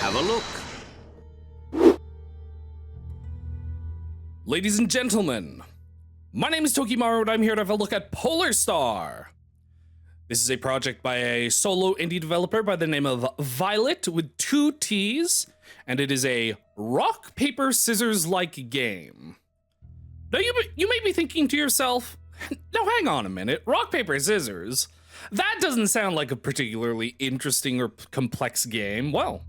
have a look. Ladies and gentlemen, my name is Tokimaru and I'm here to have a look at Polar Star. This is a project by a solo indie developer by the name of Violett with 2 T's, and it is a rock, paper, scissors-like game. Now you may be thinking to yourself, now hang on a minute, rock, paper, scissors? That doesn't sound like a particularly interesting or complex game. Well,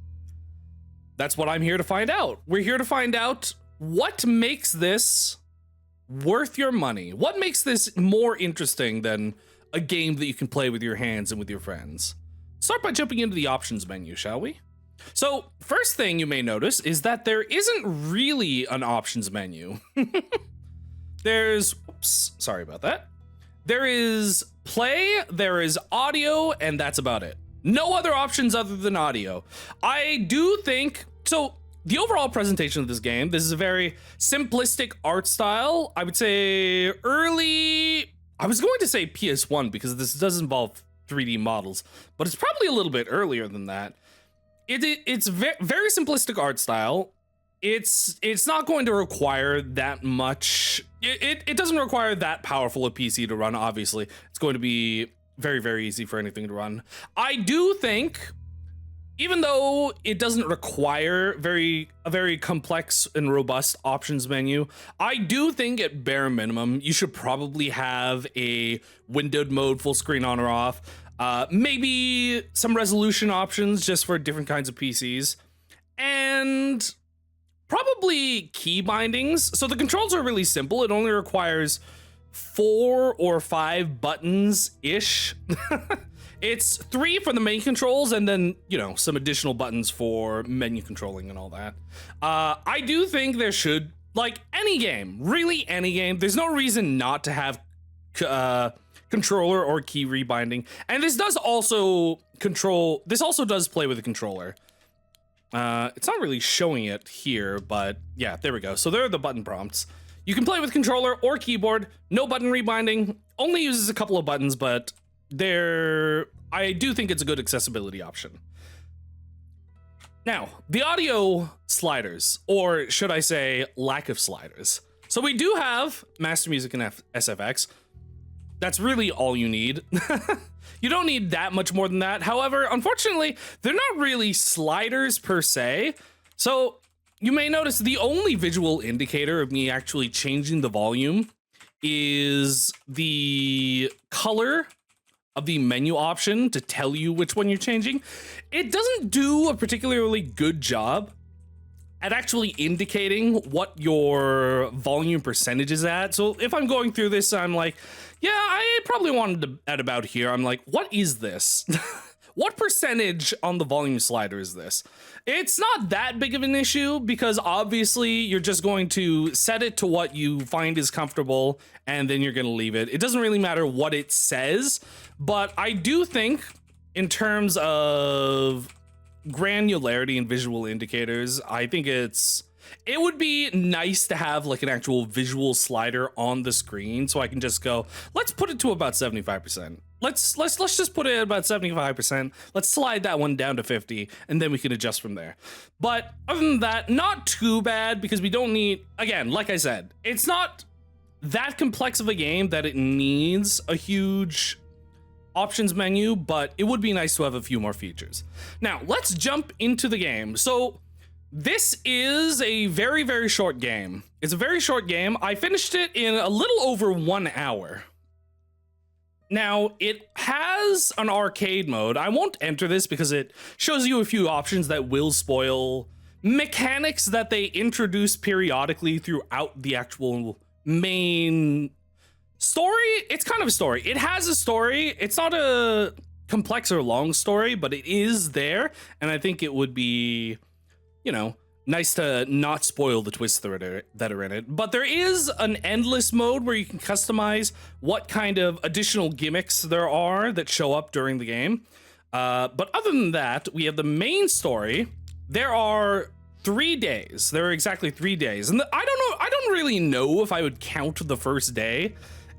that's what I'm here to find out. We're here to find out what makes this worth your money. What makes this more interesting than a game that you can play with your hands and with your friends? Start by jumping into the options menu, shall we? So, first thing you may notice is that there isn't really an options menu. Oops, sorry about that. There is play, there is audio, and that's about it. No other options other than audio. I do think, so the overall presentation of this game, this is a very simplistic art style. I would say I was going to say PS1 because this does involve 3D models, but it's probably a little bit earlier than that. It's very simplistic art style. It's not going to require that much. It doesn't require that powerful a PC to run, obviously. It's going to be very, very easy for anything to run. I do think, even though it doesn't require a very complex and robust options menu, I do think at bare minimum, you should probably have a windowed mode, full screen on or off, maybe some resolution options just for different kinds of PCs, and probably key bindings. So the controls are really simple. It only requires 4 or 5 buttons-ish. It's 3 for the main controls and then, some additional buttons for menu controlling and all that. I do think there should, like any game, really any game, there's no reason not to have controller or key rebinding. And this also does play with a controller. It's not really showing it here, but yeah, there we go. So there are the button prompts. You can play with controller or keyboard, no button rebinding, only uses a couple of buttons, but I do think it's a good accessibility option. Now, the audio sliders, or should I say lack of sliders. So we do have Master Music and SFX. That's really all you need. You don't need that much more than that. However, unfortunately, they're not really sliders per se. So you may notice the only visual indicator of me actually changing the volume is the color of the menu option to tell you which one you're changing. It doesn't do a particularly good job at actually indicating what your volume percentage is at. So if I'm going through this, I'm like, yeah, I probably wanted to at about here. I'm like, what is this? What percentage on the volume slider is this? It's not that big of an issue because obviously you're just going to set it to what you find is comfortable and then you're going to leave it. It doesn't really matter what it says, but I do think in terms of granularity and visual indicators, I think it would be nice to have like an actual visual slider on the screen so I can just go, let's put it to about 75%. Let's just put it at about 75%. Let's slide that one down to 50 and then we can adjust from there. But other than that, not too bad because we don't need, again, like I said, it's not that complex of a game that it needs a huge options menu, but it would be nice to have a few more features. Now, let's jump into the game. So this is a very, very short game. It's a very short game. I finished it in a little over 1 hour. Now, it has an arcade mode. I won't enter this because it shows you a few options that will spoil mechanics that they introduce periodically throughout the actual main story. It's kind of a story. It has a story. It's not a complex or long story, but it is there. And I think it would be, nice to not spoil the twists that are in it. But there is an endless mode where you can customize what kind of additional gimmicks there are that show up during the game. But other than that, we have the main story. There are 3 days. There are exactly 3 days. And I don't really know if I would count the first day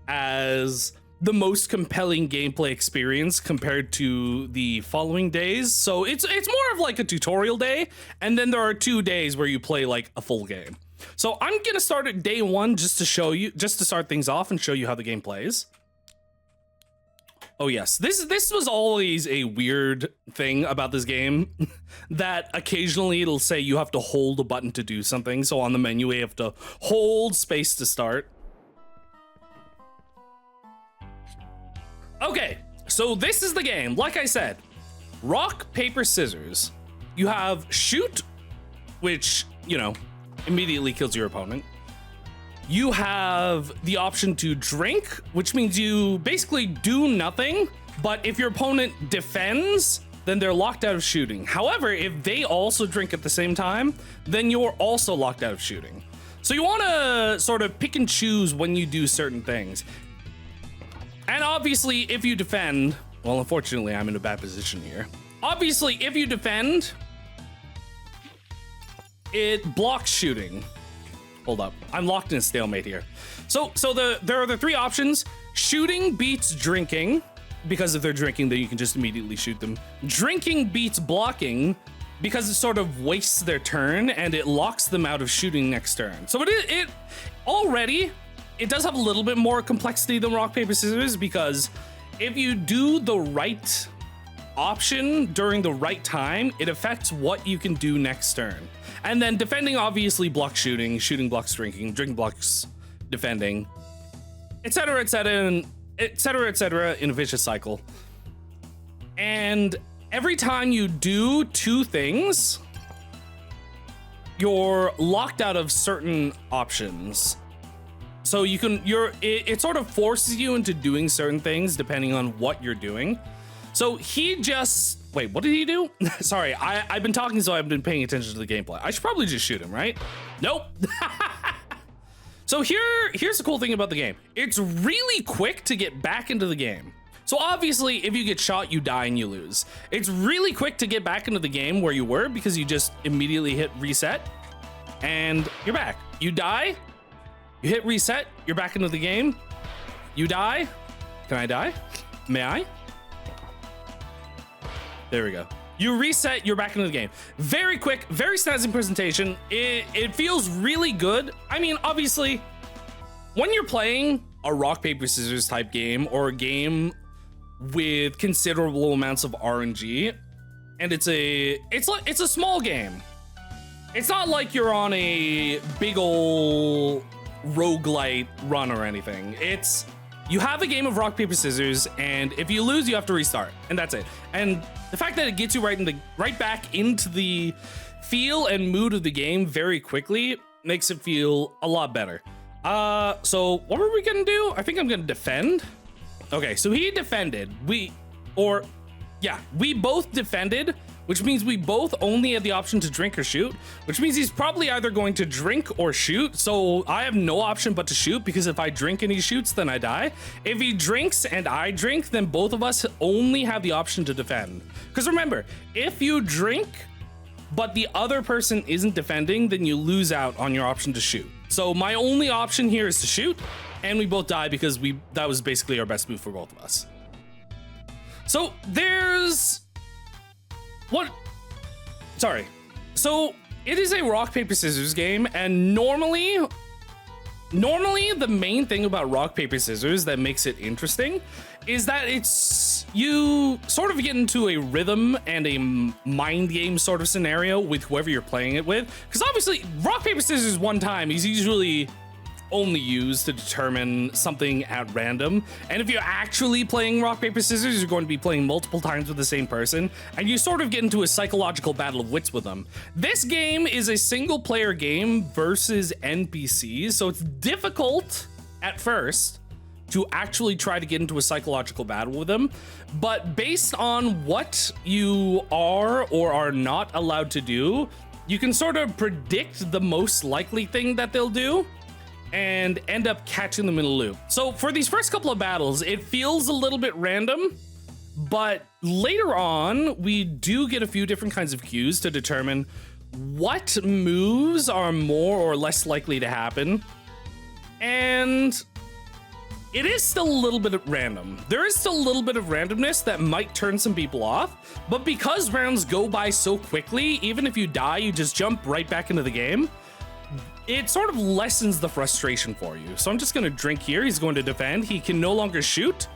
as the most compelling gameplay experience compared to the following days. So it's more of like a tutorial day, and then there are 2 days where you play like a full game. So I'm gonna start at day 1 just to start things off and show you how the game plays. Oh yes, this was always a weird thing about this game that occasionally it'll say you have to hold a button to do something. So on the menu you have to hold space to start. Okay, so this is the game. Like I said, rock, paper, scissors. You have shoot, which, you know, immediately kills your opponent. You have the option to drink, which means you basically do nothing, but if your opponent defends, then they're locked out of shooting. However, if they also drink at the same time, then you're also locked out of shooting. So you want to sort of pick and choose when you do certain things. And obviously, if you defend, well, unfortunately, I'm in a bad position here. Obviously, if you defend, it blocks shooting. Hold up, I'm locked in a stalemate here. So there are the 3 options. Shooting beats drinking, because if they're drinking, then you can just immediately shoot them. Drinking beats blocking, because it sort of wastes their turn and it locks them out of shooting next turn. So it already, it does have a little bit more complexity than rock, paper, scissors, because if you do the right option during the right time, it affects what you can do next turn. And then defending obviously blocks shooting, shooting blocks drinking, drinking blocks defending, etc., etc., etc., etc., in a vicious cycle. And every time you do 2 things, you're locked out of certain options. So it sort of forces you into doing certain things depending on what you're doing. So he just, wait, what did he do? Sorry, I've been talking, so I've been paying attention to the gameplay. I should probably just shoot him, right? Nope. So here's the cool thing about the game. It's really quick to get back into the game. So obviously, if you get shot, you die and you lose. It's really quick to get back into the game where you were, because you just immediately hit reset and you're back. You die, you hit reset, you're back into the game. You die. Can I die? May I? There we go. You reset, you're back into the game. Very quick, very snazzy presentation. It feels really good. I mean, obviously, when you're playing a rock, paper, scissors type game, or a game with considerable amounts of RNG, and it's a small game. It's not like you're on a big ol' roguelite run or anything. You have a game of rock, paper, scissors, and if you lose, you have to restart, and that's it. And the fact that it gets you right back into the feel and mood of the game very quickly makes it feel a lot better. So what were we gonna do? I think I'm gonna defend. Okay, so he defended. We both defended, which means we both only had the option to drink or shoot, which means he's probably either going to drink or shoot. So I have no option but to shoot, because if I drink and he shoots, then I die. If he drinks and I drink, then both of us only have the option to defend. Because remember, if you drink, but the other person isn't defending, then you lose out on your option to shoot. So my only option here is to shoot, and we both die because that was basically our best move for both of us. So So it is a rock, paper, scissors game, and normally the main thing about rock, paper, scissors that makes it interesting is that you sort of get into a rhythm and a mind game sort of scenario with whoever you're playing it with. Because obviously, rock, paper, scissors one time is usually only used to determine something at random. And if you're actually playing rock, paper, scissors, you're going to be playing multiple times with the same person, and you sort of get into a psychological battle of wits with them. This game is a single player game versus NPCs, so it's difficult at first to actually try to get into a psychological battle with them. But based on what you are or are not allowed to do, you can sort of predict the most likely thing that they'll do and end up catching them in a loop. So for these first couple of battles, it feels a little bit random, but later on, we do get a few different kinds of cues to determine what moves are more or less likely to happen. And it is still a little bit of random. There is still a little bit of randomness that might turn some people off, but because rounds go by so quickly, even if you die, you just jump right back into the game. It sort of lessens the frustration for you. So I'm just gonna drink here. He's going to defend. He can no longer shoot.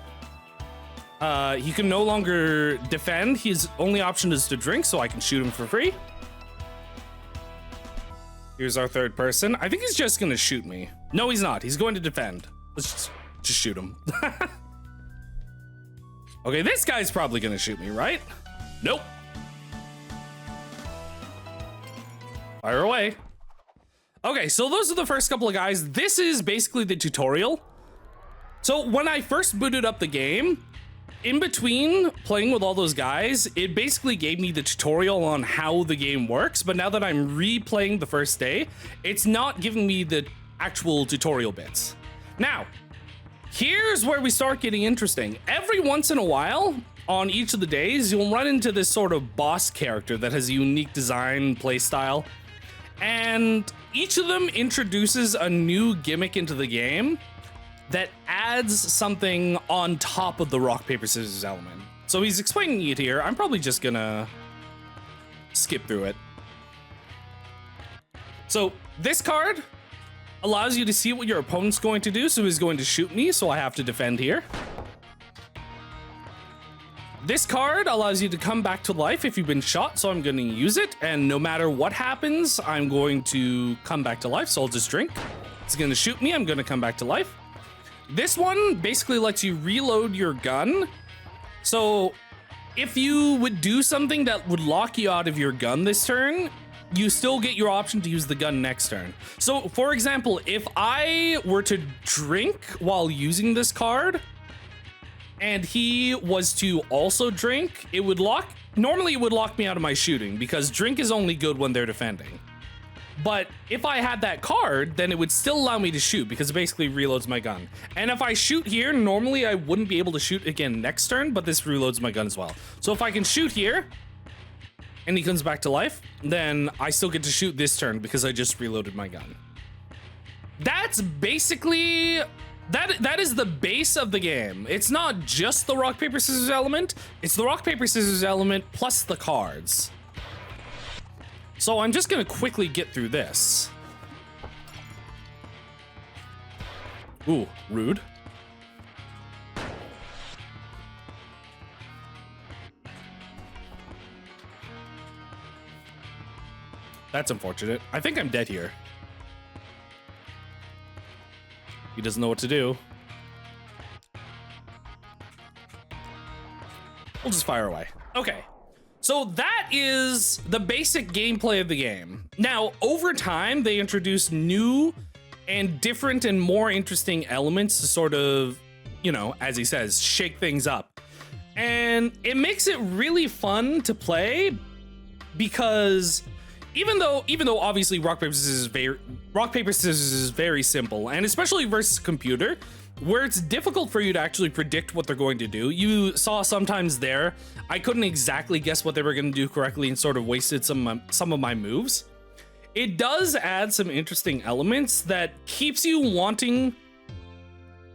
He can no longer defend. His only option is to drink, so I can shoot him for free. Here's our third person. I think he's just gonna shoot me. No, he's not. He's going to defend. Let's just shoot him. Okay, this guy's probably gonna shoot me, right? Nope. Fire away. Okay, so those are the first couple of guys. This is basically the tutorial. So when I first booted up the game, in between playing with all those guys, it basically gave me the tutorial on how the game works. But now that I'm replaying the first day, it's not giving me the actual tutorial bits. Now, here's where we start getting interesting. Every once in a while, on each of the days, you'll run into this sort of boss character that has a unique design, play style. And each of them introduces a new gimmick into the game that adds something on top of the rock, paper, scissors element. So he's explaining it here. I'm probably just gonna skip through it. So this card allows you to see what your opponent's going to do. So he's going to shoot me, so I have to defend here. This card allows you to come back to life if you've been shot, so I'm going to use it. And no matter what happens, I'm going to come back to life, so I'll just drink. It's going to shoot me. I'm going to come back to life. This one basically lets you reload your gun. So if you would do something that would lock you out of your gun this turn, you still get your option to use the gun next turn. So for example, if I were to drink while using this card, and he was to also drink, it would normally it would lock me out of my shooting because drink is only good when they're defending. But if I had that card, then it would still allow me to shoot because it basically reloads my gun. And if I shoot here, normally I wouldn't be able to shoot again next turn, but this reloads my gun as well. So if I can shoot here and he comes back to life, then I still get to shoot this turn because I just reloaded my gun. That's basically... That is the base of the game. It's not just the rock, paper, scissors element. It's the rock, paper, scissors element plus the cards. So I'm just gonna quickly get through this. Ooh, rude. That's unfortunate. I think I'm dead here. He doesn't know what to do. We'll just fire away. Okay. So that is the basic gameplay of the game. Now, over time, they introduce new and different and more interesting elements to sort of, you know, as he says, shake things up. And it makes it really fun to play because even though obviously rock paper scissors is very simple, and especially versus computer, where it's difficult for you to actually predict what they're going to do. You saw sometimes there, I couldn't exactly guess what they were going to do correctly and sort of wasted some of my moves. It does add some interesting elements that keeps you wanting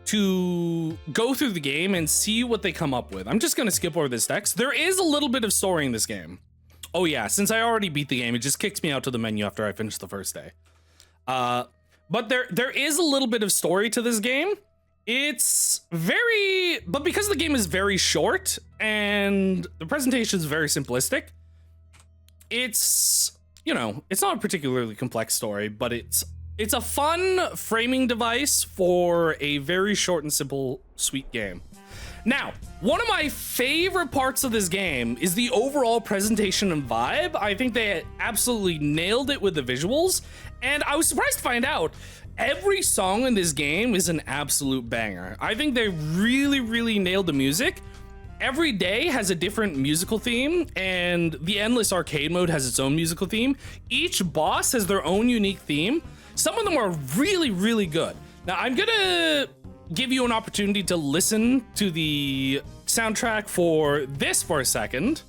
to go through the game and see what they come up with. I'm just going to skip over this text. There is a little bit of story in this game. Oh yeah, since I already beat the game, it just kicks me out to the menu after I finish the first day. But there is a little bit of story to this game. But because the game is very short and the presentation is very simplistic, it's, you know, it's not a particularly complex story, but it's a fun framing device for a very short and simple, sweet game. Now, one of my favorite parts of this game is the overall presentation and vibe. I think they absolutely nailed it with the visuals, and I was surprised to find out every song in this game is an absolute banger. I think they really, really nailed the music. Every day has a different musical theme, and the Endless Arcade mode has its own musical theme. Each boss has their own unique theme. Some of them are really, really good. Now, I'm gonna give you an opportunity to listen to the soundtrack for this for a second.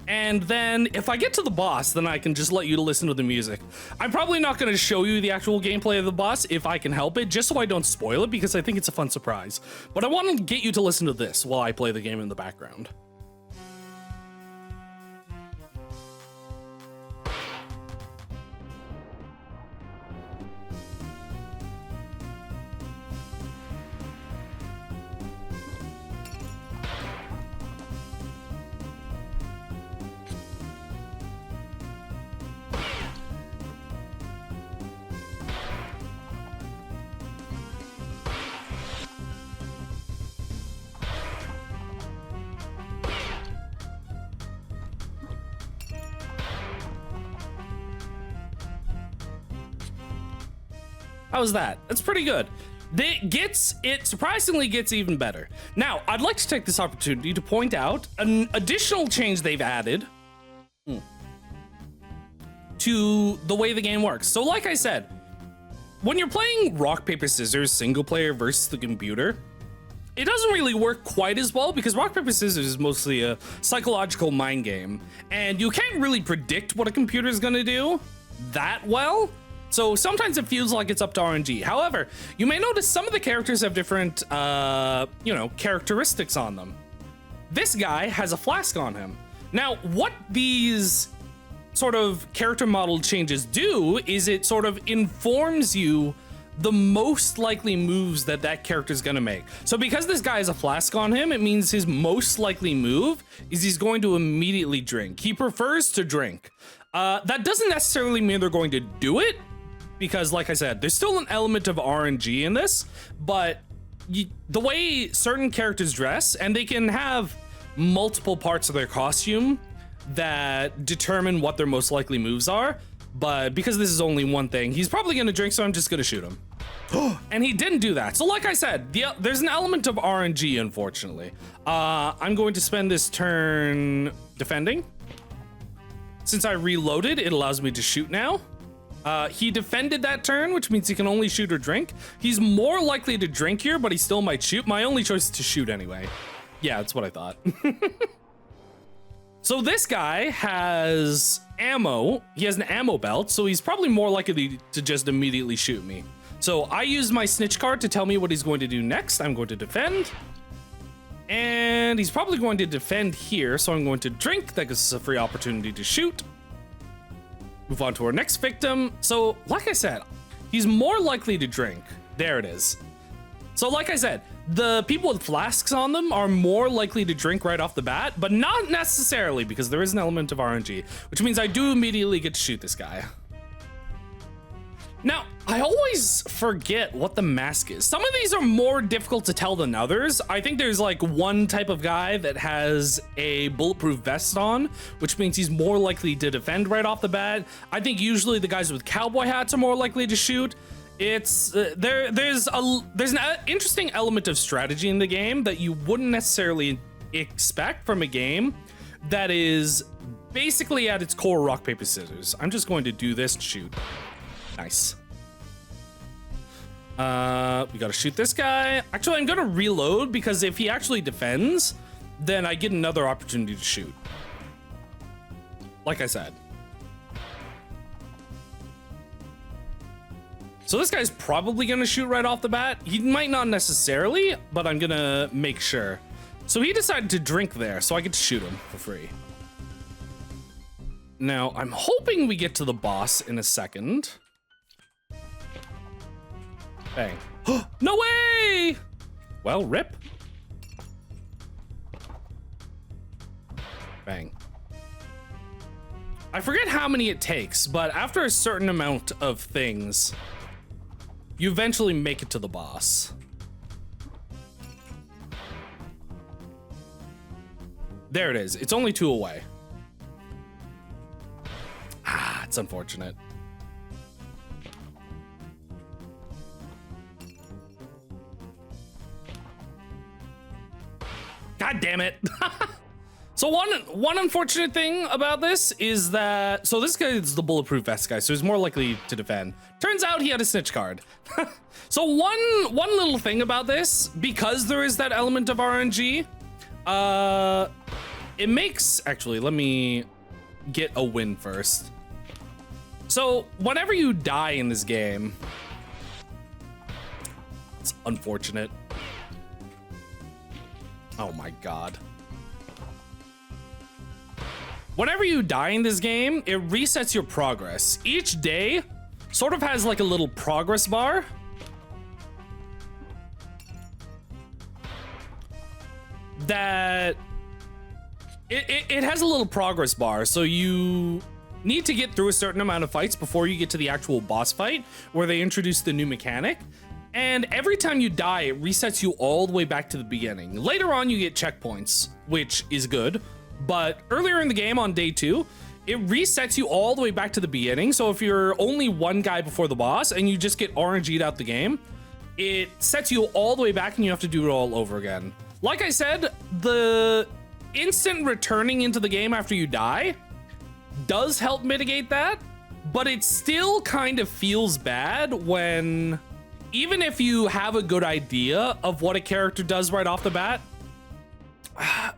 And then if I get to the boss, then I can just let you listen to the music. I'm probably not going to show you the actual gameplay of the boss if I can help it, just so I don't spoil it, because I think it's a fun surprise. But I want to get you to listen to this while I play the game in the background. How's that? That's pretty good. It surprisingly gets even better. Now, I'd like to take this opportunity to point out an additional change they've added to the way the game works. So like I said, when you're playing rock, paper, scissors, single player versus the computer, it doesn't really work quite as well because rock, paper, scissors is mostly a psychological mind game, and you can't really predict what a computer is gonna do that well. So sometimes it feels like it's up to RNG. However, you may notice some of the characters have different, characteristics on them. This guy has a flask on him. Now, what these sort of character model changes do is it sort of informs you the most likely moves that that character is going to make. So because this guy has a flask on him, it means his most likely move is he's going to immediately drink. He prefers to drink. That doesn't necessarily mean they're going to do it, because like I said, there's still an element of RNG in this, but the way certain characters dress, and they can have multiple parts of their costume that determine what their most likely moves are, but because this is only one thing, he's probably gonna drink, so I'm just gonna shoot him. And he didn't do that. So like I said, there's an element of RNG, unfortunately. I'm going to spend this turn defending. Since I reloaded, it allows me to shoot now. He defended that turn, which means he can only shoot or drink. He's more likely to drink here, but he still might shoot. My only choice is to shoot anyway. Yeah, that's what I thought. So this guy has ammo. He has an ammo belt, so he's probably more likely to just immediately shoot me. So I use my snitch card to tell me what he's going to do next. I'm going to defend. And he's probably going to defend here, so I'm going to drink. That gives us a free opportunity to shoot. Move on to our next victim. So, like I said, he's more likely to drink. There it is. So, like I said, the people with flasks on them are more likely to drink right off the bat, but not necessarily, because there is an element of RNG, which means I do immediately get to shoot this guy. Now, I always forget what the mask is. Some of these are more difficult to tell than others. I think there's like one type of guy that has a bulletproof vest on, which means he's more likely to defend right off the bat. I think usually the guys with cowboy hats are more likely to shoot. It's there's an interesting element of strategy in the game that you wouldn't necessarily expect from a game that is basically at its core rock, paper, scissors. I'm just going to do this and shoot. Nice. We gotta shoot this guy. Actually, I'm gonna reload, because if he actually defends, then I get another opportunity to shoot. Like I said. So this guy's probably gonna shoot right off the bat. He might not necessarily, but I'm gonna make sure. So he decided to drink there, so I get to shoot him for free. Now, I'm hoping we get to the boss in a second. Bang. No way! Well, rip. Bang. I forget how many it takes, but after a certain amount of things, you eventually make it to the boss. There it is. It's only 2 away. Ah, it's unfortunate. God damn it. So one unfortunate thing about this is that, so this guy is the bulletproof vest guy, so he's more likely to defend. Turns out he had a snitch card. So one little thing about this, because there is that element of RNG, it makes, actually, let me get a win first. So whenever you die in this game, it's unfortunate. Oh my God. Whenever you die in this game, it resets your progress. Each day sort of has like a little progress bar. That it has a little progress bar, so you need to get through a certain amount of fights before you get to the actual boss fight where they introduce the new mechanic. And every time you die, it resets you all the way back to the beginning. Later on, you get checkpoints, which is good. But earlier in the game on day 2, it resets you all the way back to the beginning. So if you're only one guy before the boss and you just get RNG'd out the game, it sets you all the way back and you have to do it all over again. Like I said, the instant returning into the game after you die does help mitigate that, but it still kind of feels bad when, even if you have a good idea of what a character does right off the bat,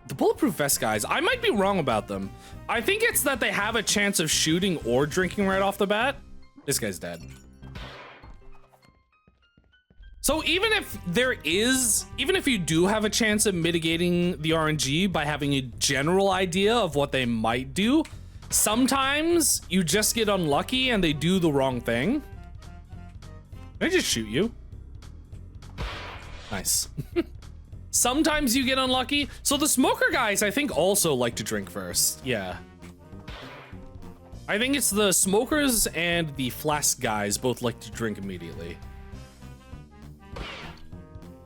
the bulletproof vest guys, I might be wrong about them. I think it's that they have a chance of shooting or drinking right off the bat. This guy's dead. So even if you do have a chance of mitigating the RNG by having a general idea of what they might do, sometimes you just get unlucky and they do the wrong thing. Can I just shoot you? Nice. Sometimes you get unlucky. So the smoker guys, I think, also like to drink first. Yeah. I think it's the smokers and the flask guys both like to drink immediately.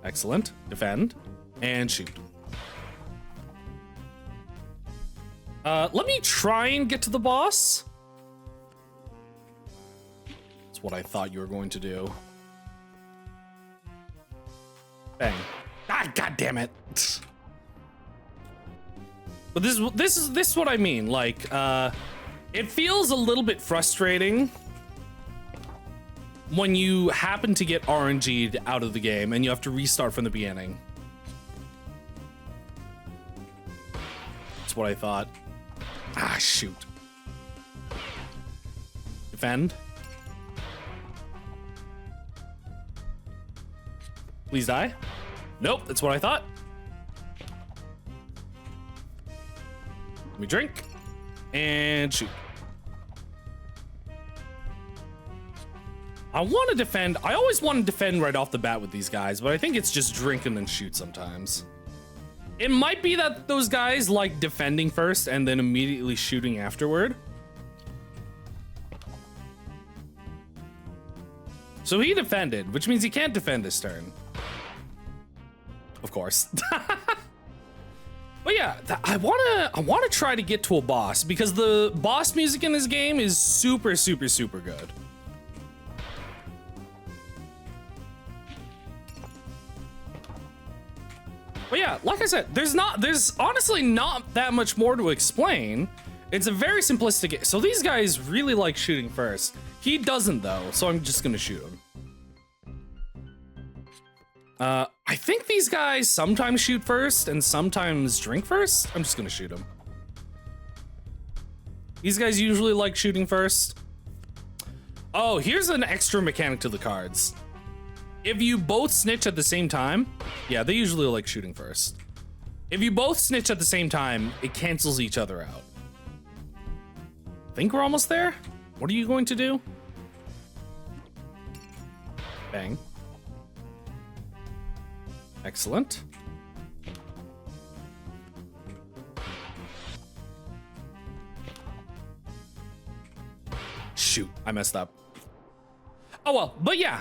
Excellent. Defend and shoot. Let me try and get to the boss. That's what I thought you were going to do. Bang. Ah, God damn it. But this is what I mean. Like, it feels a little bit frustrating when you happen to get RNG'd out of the game and you have to restart from the beginning. That's what I thought. Ah, shoot. Defend. Please die. Nope, that's what I thought. Let me drink and shoot. I want to defend. I always want to defend right off the bat with these guys, but I think it's just drink and then shoot sometimes. It might be that those guys like defending first and then immediately shooting afterward. So he defended, which means he can't defend this turn. Of course. But yeah, I wanna try to get to a boss because the boss music in this game is super, super, super good. But yeah, like I said, there's honestly not that much more to explain. It's a very simplistic. So these guys really like shooting first. He doesn't though, so I'm just gonna shoot him. I think these guys sometimes shoot first and sometimes drink first. I'm just gonna shoot him. These guys usually like shooting first. Oh, here's an extra mechanic to the cards. If you both snitch at the same time, yeah, they usually like shooting first. If you both snitch at the same time, it cancels each other out. Think we're almost there? What are you going to do? Bang. Excellent. Shoot, I messed up. Oh well, but yeah.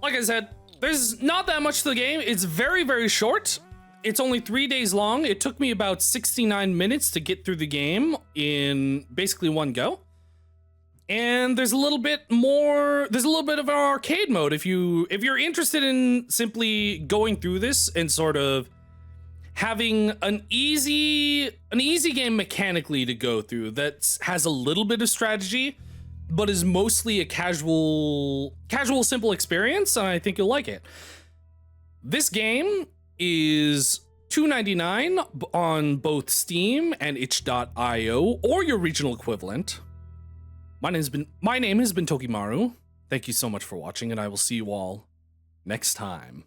Like I said, there's not that much to the game. It's very, very short. It's only 3 days long. It took me about 69 minutes to get through the game in basically one go. And there's a little bit more, there's a little bit of an arcade mode if you're interested in simply going through this and sort of having an easy game mechanically to go through that has a little bit of strategy, but is mostly a casual, simple experience, and I think you'll like it. This game is $2.99 on both Steam and itch.io or your regional equivalent. My name has been Tokimaru. Thank you so much for watching, and I will see you all next time.